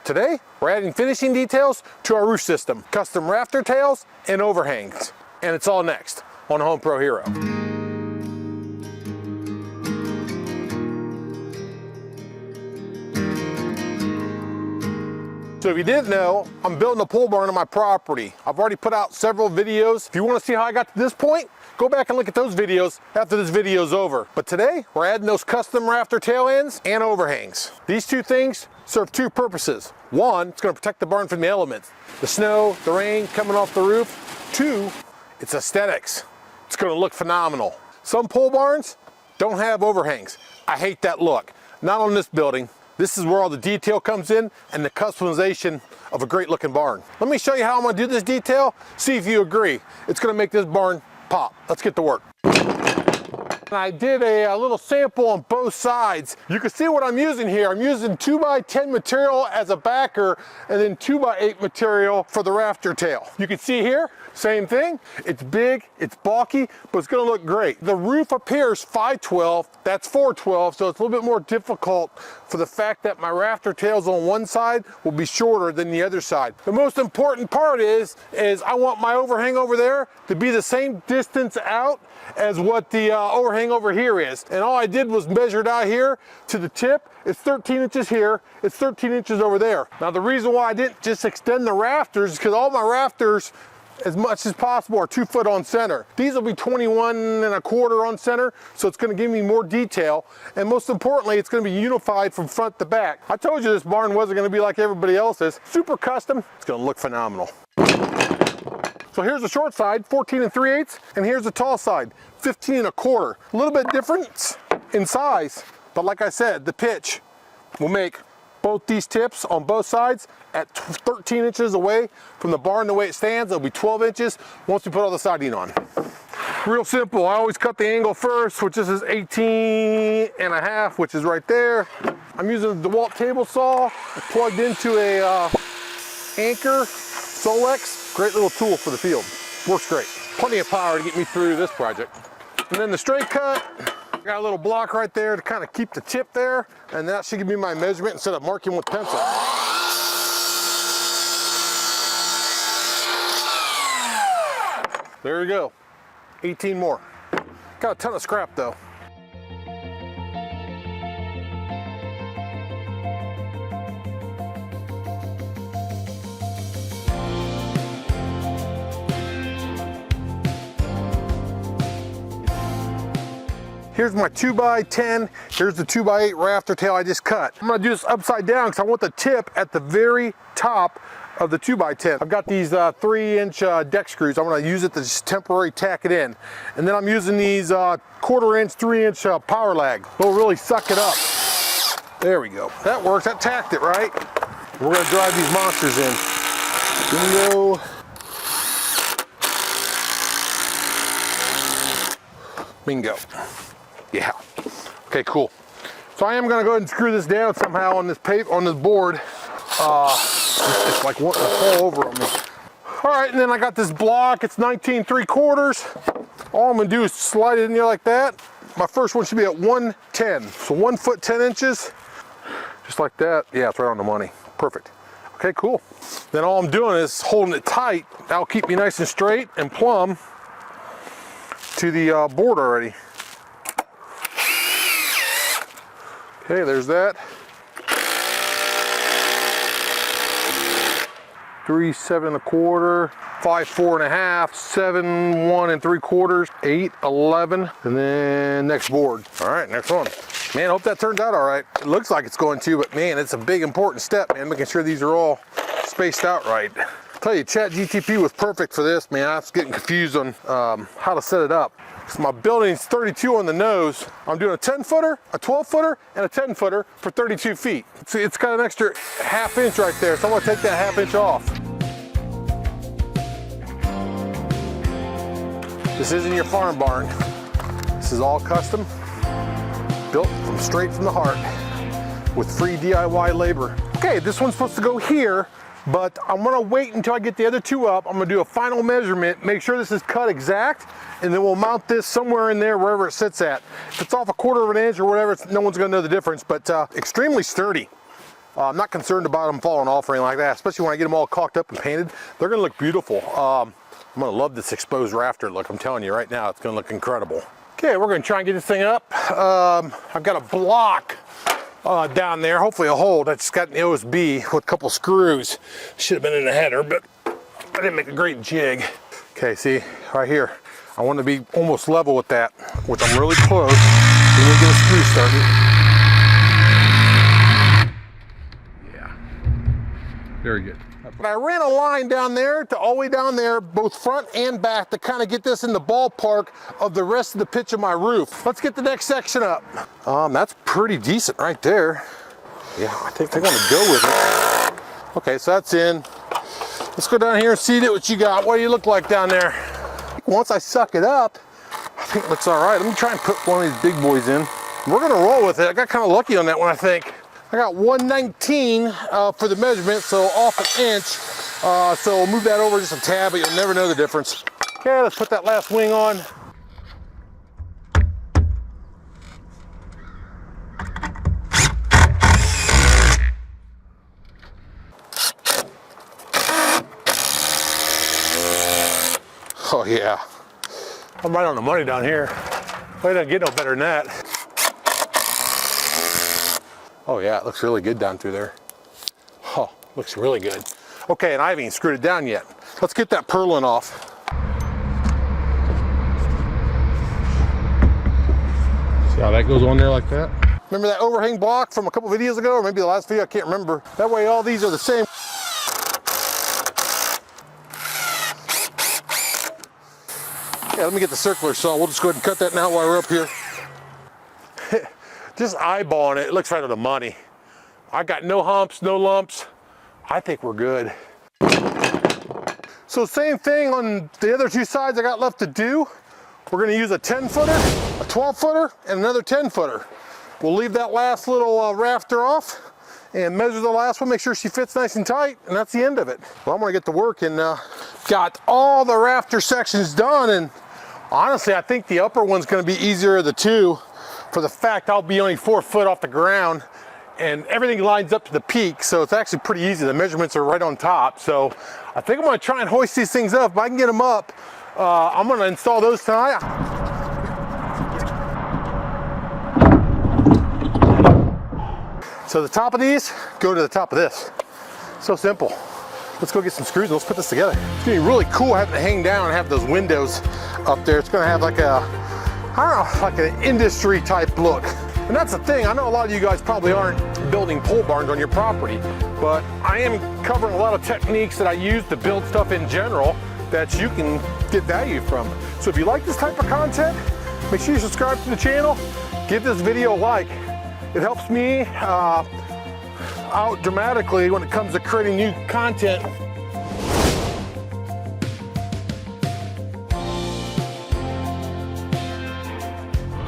Today, we're adding finishing details to our roof system, custom rafter tails and overhangs. And it's all next on HomePro Hero. So if you didn't know, I'm building a pole barn on my property. I've already put out several videos. If you want to see how I got to this point, go back and look at those videos after this video is over. But today, we're adding those custom rafter tail ends and overhangs. These two things serve two purposes. One, it's going to protect the barn from the elements. The snow, the rain coming off the roof. Two, it's aesthetics. It's going to look phenomenal. Some pole barns don't have overhangs. I hate that look. Not on this building. This is where all the detail comes in and the customization of a great looking barn. Let me show you how I'm gonna do this detail, see if you agree. It's gonna make this barn pop. Let's get to work. I did a little sample on both sides. You can see what I'm using here. I'm using 2x10 material as a backer and then 2x8 material for the rafter tail. You can see here, same thing. It's big, it's bulky, but it's gonna look great. The roof up here is 512, that's 412, so it's a little bit more difficult for the fact that my rafter tails on one side will be shorter than the other side. The most important part is I want my overhang over there to be the same distance out as what the overhang over here is. And all I did was measure it out here to the tip. It's 13 inches here, it's 13 inches over there. Now the reason why I didn't just extend the rafters is because all my rafters, as much as possible, are 2 foot on center. These will be 21¼ on center, so it's gonna give me more detail. And most importantly, it's gonna be unified from front to back. I told you this barn wasn't gonna be like everybody else's. Super custom, it's gonna look phenomenal. So here's the short side, 14 3/8, and here's the tall side, 15 1/4. A little bit different in size, but like I said, the pitch will make both these tips on both sides at 13 inches away from the barn the way it stands. It'll be 12 inches once we put all the siding on. Real simple, I always cut the angle first, which this is 18½, which is right there. I'm using the DeWalt table saw. It's plugged into a Anker SOLIX. Great little tool for the field. Works great. Plenty of power to get me through this project. And then the straight cut, got a little block right there to kind of keep the tip there, and that should give me my measurement instead of marking with pencil. There we go. 18 more. Got a ton of scrap though. Here's my 2x10, here's the 2x8 rafter tail I just cut. I'm gonna do this upside down because I want the tip at the very top of the 2x10. I've got these 3-inch deck screws. I'm gonna use it to just temporarily tack it in. And then I'm using these 1/4-inch, 3-inch PowerLag. It'll really suck it up. There we go. That works, that tacked it right. We're gonna drive these monsters in. Bingo. Bingo. Yeah. Okay, cool. So I am gonna go ahead and screw this down somehow on this board. It's like wanting to fall over on me. All right, and then I got this block. It's 19 3/4. All I'm gonna do is slide it in there like that. My first one should be at 110. So 1 foot 10 inches, just like that. Yeah, it's right on the money. Perfect. Okay, cool. Then all I'm doing is holding it tight. That'll keep me nice and straight and plumb to the board already. Okay, there's that. 3 7 1/4, 5 4 1/2, 7 1 3/4, 8 11, and then next board. All right, next one. Man, I hope that turns out all right. It looks like it's going to, but man, it's a big important step, man, making sure these are all spaced out right. I'll tell you, ChatGTP was perfect for this, man. I was getting confused on how to set it up. So my building's 32 on the nose. I'm doing a 10-footer, a 12-footer, and a 10-footer for 32 feet. See, it's got an extra ½ inch right there, so I'm gonna take that ½ inch off. This isn't your farm barn. This is all custom, built straight from the heart with free DIY labor. Okay, this one's supposed to go here, but I'm gonna wait until I get the other two up. I'm gonna do a final measurement, make sure this is cut exact, and then we'll mount this somewhere in there, wherever it sits at. If it's off 1/4 of an inch or whatever, no one's gonna know the difference, but extremely sturdy. I'm not concerned about them falling off or anything like that, especially when I get them all caulked up and painted. They're gonna look beautiful. I'm gonna love this exposed rafter look. I'm telling you right now, it's gonna look incredible. Okay, we're gonna try and get this thing up. I've got a block down there, hopefully a hold. I just got an OSB with a couple screws. Should have been in the header, but I didn't make a great jig. Okay, see, right here. I want to be almost level with that, which I'm really close. Then we'll get a screw started. Yeah, very good. But I ran a line down there to all the way down there, both front and back, to kind of get this in the ballpark of the rest of the pitch of my roof. Let's get the next section up. That's pretty decent right there. Yeah, I think they're gonna go with it. Okay, so that's in. Let's go down here and see what you got. What do you look like down there? Once I suck it up, I think it looks all right. Let me try and put one of these big boys in. We're gonna roll with it. I got kind of lucky on that one, I think. I got 119 for the measurement, so off an inch. So we'll move that over just a tad, but you'll never know the difference. Okay, let's put that last wing on. Oh yeah, I'm right on the money down here. Well, it doesn't get no better than that. Oh yeah, it looks really good down through there. Oh, looks really good. Okay, and I haven't even screwed it down yet. Let's get that purlin off. See how that goes on there like that? Remember that overhang block from a couple videos ago, or maybe the last video, I can't remember. That way all these are the same. Yeah, let me get the circular saw. We'll just go ahead and cut that now while we're up here. Just eyeballing it, it looks right on the money. I got no humps, no lumps. I think we're good. So same thing on the other two sides I got left to do. We're gonna use a 10-footer, a 12-footer, and another 10-footer. We'll leave that last little rafter off and measure the last one, make sure she fits nice and tight, and that's the end of it. Well, I'm gonna get to work and got all the rafter sections done, and honestly, I think the upper one's gonna be easier of the two, for the fact I'll be only 4 foot off the ground and everything lines up to the peak, so it's actually pretty easy. The measurements are right on top, so I think I'm gonna try and hoist these things up. If I can get them up, I'm gonna install those tonight. So the top of these go to the top of this. So simple. Let's go get some screws and let's put this together. It's gonna be really cool having to hang down and have those windows up there. It's gonna have like a, I don't know, like an industry type look. And that's the thing, I know a lot of you guys probably aren't building pole barns on your property, but I am covering a lot of techniques that I use to build stuff in general that you can get value from. So if you like this type of content, make sure you subscribe to the channel, give this video a like. It helps me out dramatically when it comes to creating new content.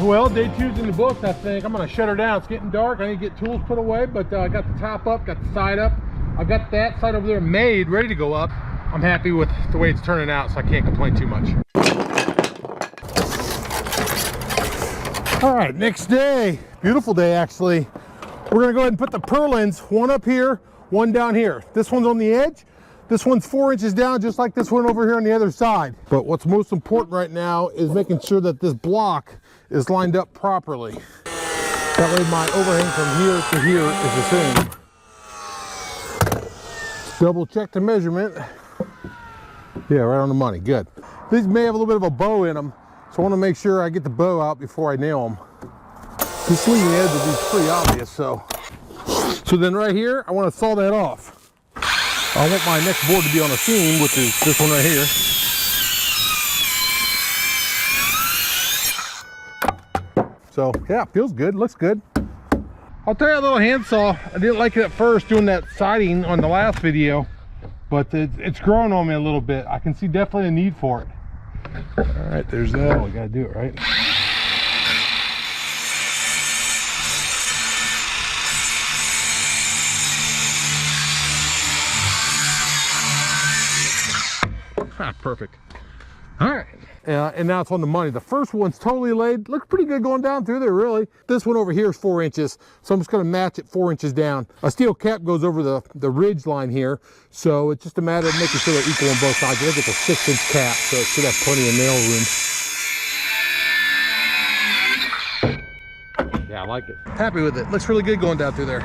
Well, day 2's in the books, I think. I'm gonna shut her down. It's getting dark. I need to get tools put away, but I got the top up, got the side up. I've got that side over there made, ready to go up. I'm happy with the way it's turning out, so I can't complain too much. All right, next day. Beautiful day, actually. We're gonna go ahead and put the purlins, one up here, one down here. This one's on the edge. This one's 4 inches down, just like this one over here on the other side. But what's most important right now is making sure that this block is lined up properly. That way my overhang from here to here is the same. Double check the measurement. Yeah, right on the money, good. These may have a little bit of a bow in them, so I want to make sure I get the bow out before I nail them. This leading edge will be pretty obvious, so. So then right here, I want to saw that off. I want my next board to be on a seam, which is this one right here. So yeah, feels good, looks good. I'll tell you a little handsaw. I didn't like it at first doing that siding on the last video, but it's growing on me a little bit. I can see definitely a need for it. All right, there's that. We gotta do it right. Ah, perfect. All right. And now it's on the money. The first one's totally laid. Looks pretty good going down through there, really. This one over here is 4 inches, so I'm just going to match it 4 inches down. A steel cap goes over the ridge line here, so it's just a matter of making sure they're equal on both sides. I think it's a 6-inch cap, so it should have plenty of nail room. Yeah, I like it. Happy with it. Looks really good going down through there.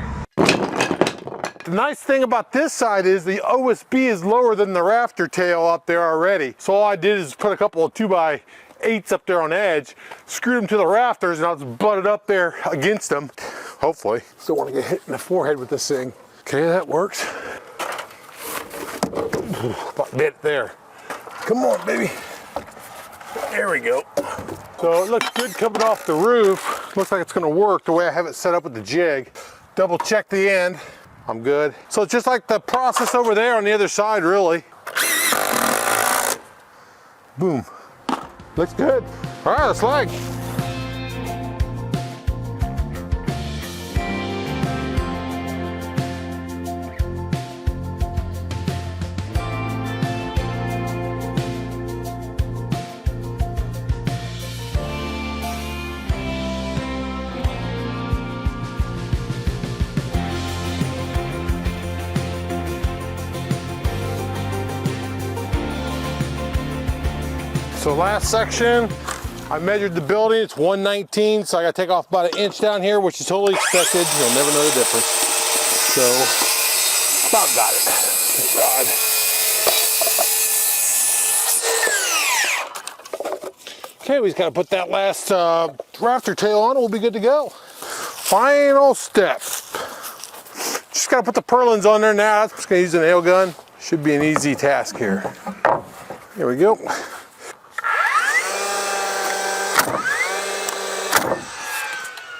The nice thing about this side is the OSB is lower than the rafter tail up there already. So all I did is put a couple of 2x8s up there on the edge, screwed them to the rafters, and I'll just butt it up there against them. Hopefully. Still want to get hit in the forehead with this thing. Okay, that works. About a bit there. Come on, baby. There we go. So it looks good coming off the roof. Looks like it's going to work the way I have it set up with the jig. Double check the end. I'm good. So it's just like the process over there on the other side, really. Boom. Looks good. All right, let's lag. So last section, I measured the building, it's 119, so I gotta take off about 1 inch down here, which is totally expected. You'll never know the difference. So, about got it. Thank God. Okay, we just gotta put that last rafter tail on and we'll be good to go. Final step. Just gotta put the purlins on there now. I'm just gonna use a nail gun. Should be an easy task here. Here we go.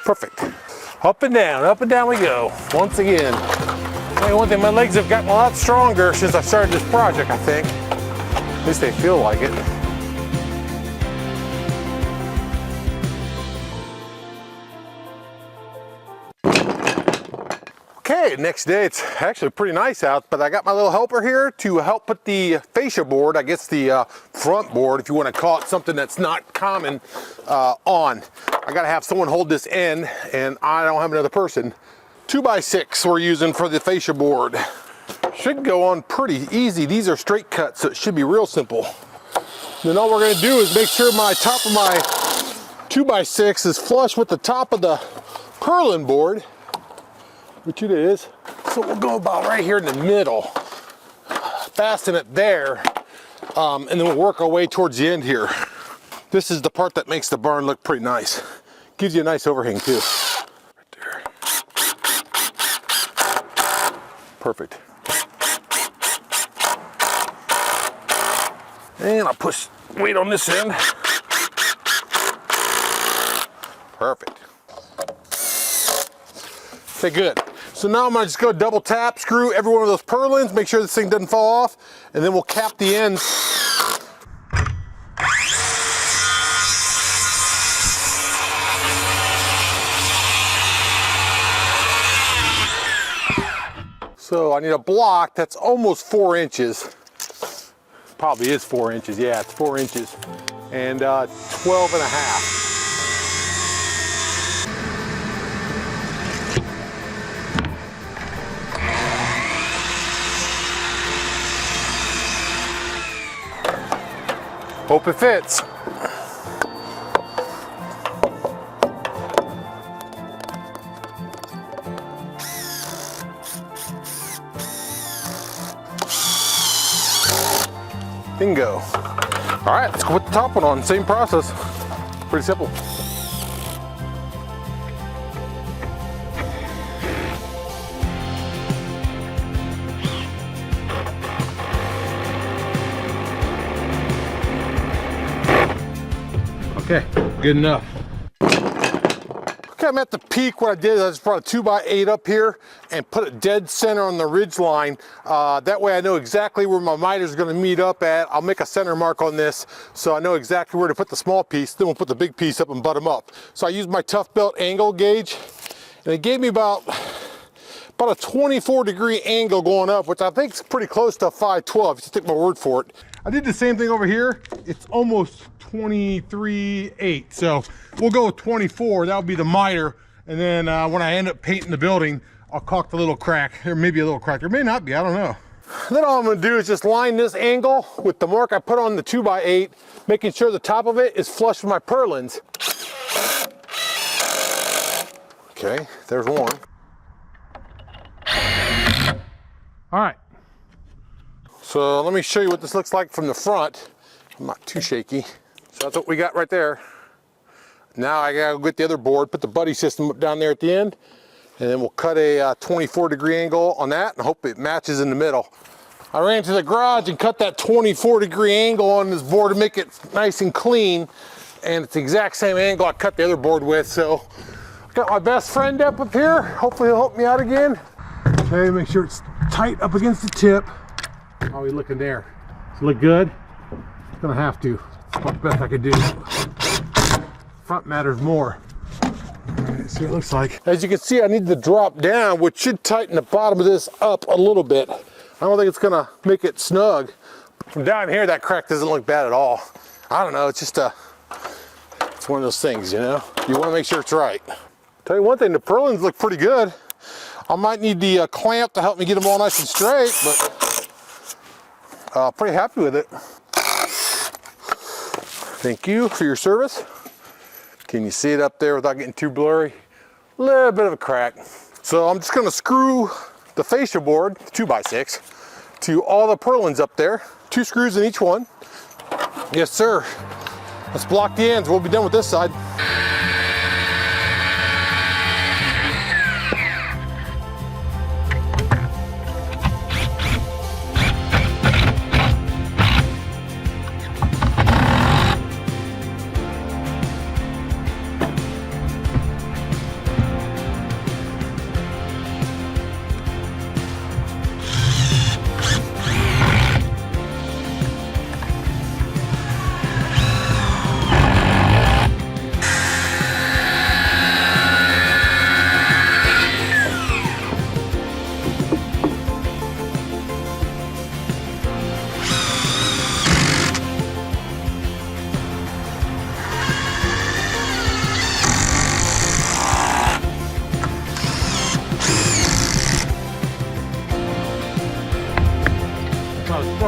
Perfect. Up and down we go. Once again. Hey, one thing, my legs have gotten a lot stronger since I started this project, I think. At least they feel like it. Okay, next day, it's actually pretty nice out, but I got my little helper here to help put the fascia board, I guess the front board, if you want to call it something that's not common, on. I gotta have someone hold this end, and I don't have another person. 2x6 we're using for the fascia board. Should go on pretty easy. These are straight cuts, so it should be real simple. Then all we're gonna do is make sure my top of my 2x6 is flush with the top of the purlin board, which it is. So we'll go about right here in the middle, fasten it there, and then we'll work our way towards the end here. This is the part that makes the barn look pretty nice. Gives you a nice overhang too. Right there. Perfect. And I'll push weight on this end. Perfect. Okay, good. So now I'm gonna just go double tap, screw every one of those purlins, make sure this thing doesn't fall off, and then we'll cap the ends. So I need a block that's almost 4 inches. Probably is 4 inches, yeah, it's 4 inches. And 12 and a half. Hope it fits. Bingo. All right, let's go put the top one on. Same process. Pretty simple. Okay, good enough. Okay, I'm at the peak. What I did is I just brought a 2x8 up here and put it dead center on the ridge line. That way I know exactly where my miter is going to meet up at. I'll make a center mark on this so I know exactly where to put the small piece. Then we'll put the big piece up and butt them up. So I used my Tough Belt angle gauge, and it gave me about about a 24-degree angle going up, which I think is pretty close to a 512, if you take my word for it. I did the same thing over here. It's almost 23.8, so we'll go with 24. That'll be the miter, and then when I end up painting the building, I'll caulk the little crack. There may be a little crack, there may not be, I don't know. Then all I'm gonna do is just line this angle with the mark I put on the 2x8, making sure the top of it is flush with my purlins. Okay, there's one. All right, so let me show you what this looks like from the front. I'm not too shaky. So that's what we got right there. Now I gotta go get the other board, put the buddy system up down there at the end, and then we'll cut a 24-degree angle on that and hope it matches in the middle. I ran to the garage and cut that 24-degree angle on this board to make it nice and clean, and it's the exact same angle I cut the other board with. So got my best friend up here. Hopefully he'll help me out again. Okay, make sure it's tight up against the tip. How are we looking there? Does it look good? It's gonna have to. It's about the best I could do. Front matters more. Let's see what it looks like. As you can see, I need to drop down, which should tighten the bottom of this up a little bit. I don't think it's gonna make it snug. From down here, that crack doesn't look bad at all. I don't know, it's just it's one of those things, you know? You wanna make sure it's right. Tell you one thing, the purlins look pretty good. I might need the clamp to help me get them all nice and straight, but pretty happy with it. Thank you for your service. Can you see it up there without getting too blurry? A little bit of a crack. So I'm just gonna screw the fascia board, 2x6, to all the purlins up there. 2 screws in each one. Yes, sir. Let's block the ends. We'll be done with this side.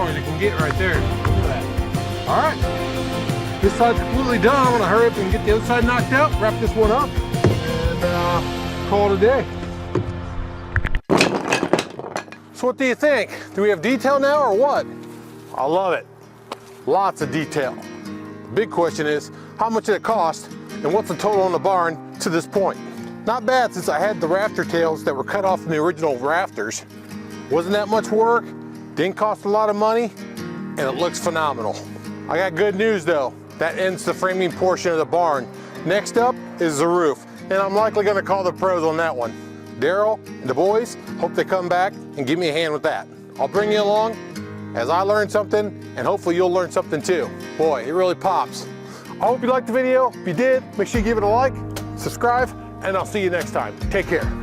You can get right there. Look at that. All right, this side's completely done. I'm gonna hurry up and get the other side knocked out, wrap this one up, and call it a day. So what do you think? Do we have detail now or what? I love it. Lots of detail. The big question is, how much did it cost and what's the total on the barn to this point? Not bad, since I had the rafter tails that were cut off from the original rafters. Wasn't that much work. Didn't cost a lot of money, and it looks phenomenal. I got good news though. That ends the framing portion of the barn. Next up is the roof, and I'm likely gonna call the pros on that one. Daryl and the boys, hope they come back and give me a hand with that. I'll bring you along as I learn something, and hopefully you'll learn something too. Boy, it really pops. I hope you liked the video. If you did, make sure you give it a like, subscribe, and I'll see you next time. Take care.